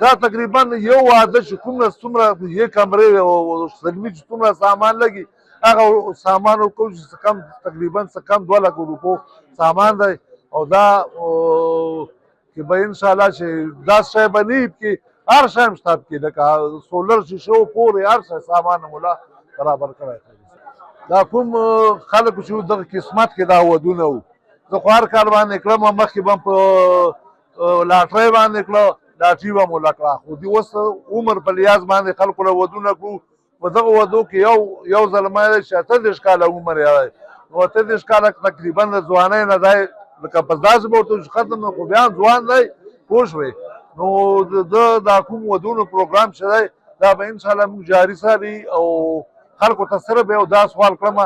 دا تقریبا یو واده چې کومه څومره یې کمرې او سلمي چې څومره سامان لګي هغه سامان ورکوو چې څه کم تقریبا څه کم 2 لکه روپو سامان دی او دا کې به انشاءالله چې دا شی به نه کې هر شی هم شته کې لکه سولر شیشو پورې هر شی سامان مولا برابر کړی دا کوم خلکو چې دغه قسمت کې دا ودونه وو زه خو هر کار باندې کړم مخکې به په لاټرۍ باندې کړه لاټري به مو لکړه خو دې اوس عمر په لیاز باندې خلکو له ودونه کړو په دغه ودو کې یو زلمی دی چې 28 کاله عمر یې دی نو 28 کاله تقریبا د ځوانۍ نه دی لکه په داسې به ورته چې ختم نه خو بیا هم ځوان دی پوه شوې نو د دا کوم ودونو پروګرام چې دی دا به انشاءالله موږ جاري ساتي او خلکو ته صرف یو دا سوال کړم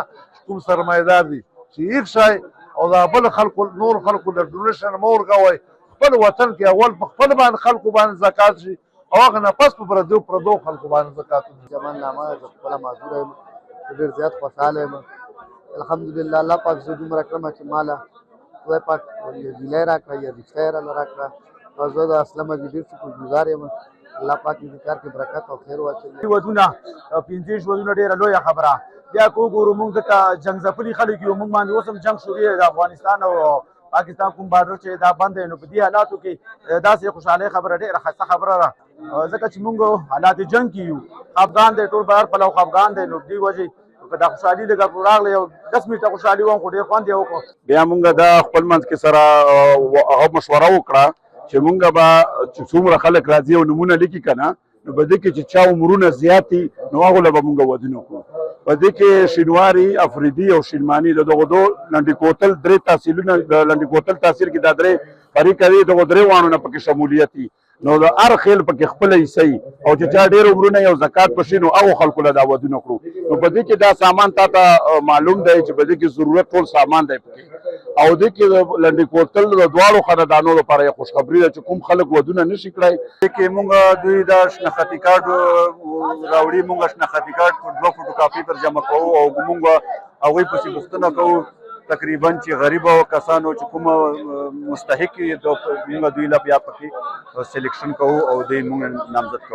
کوم سرمایه‌دار دي چې هیڅ شی او دا بل خلکو نور خلکو د ډونیشن مه ورکوئ خپل وطن کې اول په خپل باندې خلکو باندې زکات شي او هغه نه پس په پردو خلکو باندې زکات زمان نامه زه خپله معذوره یم ډېر زیات خوشحاله یم الحمدلله الله پاک زه دومره کړمه چې ماله خدای پاک یو ګیلی راکړه یا رشته یې راله راکړه او زه د اسلمه کې ډېر شکرګزار یم الله پاک دې کار کې برکت او خیر واچوي ودونه 15 ودونه ډېره لویه خبره بیا که وګورو موږ ځکه جنګ ځپلي خلک یو موږ باندې اوس هم جنګ شروع دی د افغانستان او پاکستان کوم بارډر چې دا بند دی نو په دې حالاتو کې داسې خوشحالۍ خبره ډېره ښایسته خبره ده ځکه چې موږ حالات جنګ کې یو خفګان دی ټول بهر پلو خفګان دی نو دې وجې که دا خوشحالي لږه راغله یو 10 منټه خوشحالي وم خو ډېر خوند یې وکړو بیا موږ د خپل منځ کې سره هغه مشوره وکړه چې موږ به څومره خلک راځي او نومونه لیکي که نه نو په دې کې چې چا عمرونه زیات دي نو هغو له به موږ ودونه کړو په دې کې شینواري افریدي او شینماني د دغو دو لنډي کوتل 3 تحصیلونه د لنډي کوتل تحصیل کې دا 3 فریقه دي دغو 3 وانو نه پکې شمولیت دي نو د هر خیل پکې خپله حصه وي او چې چا ډېر عمرونه یو زکات په شي نو هغو خلکو له دا ودونه کړو نو په دې کې دا سامان تا ته معلوم دی چې په دې کې ضرورت ټول سامان دی پکې او دې کې د لنډي کوتل د دواړو خاندانو لپاره یو خوشخبري ده چې کوم خلک ودونه نشي کړی دې کې موږ دوی د شناختي کارت راوړي موږ شناختي کارت پر 2 فوټو کاپي پر جمع کوو او موږ هغوی پسې پوښتنه کوو تقریبا چې غریب او کسانو چې کوم مستحق موږ دوی له بیا پکې سلیکشن کوو او دوی موږ نامزد کوو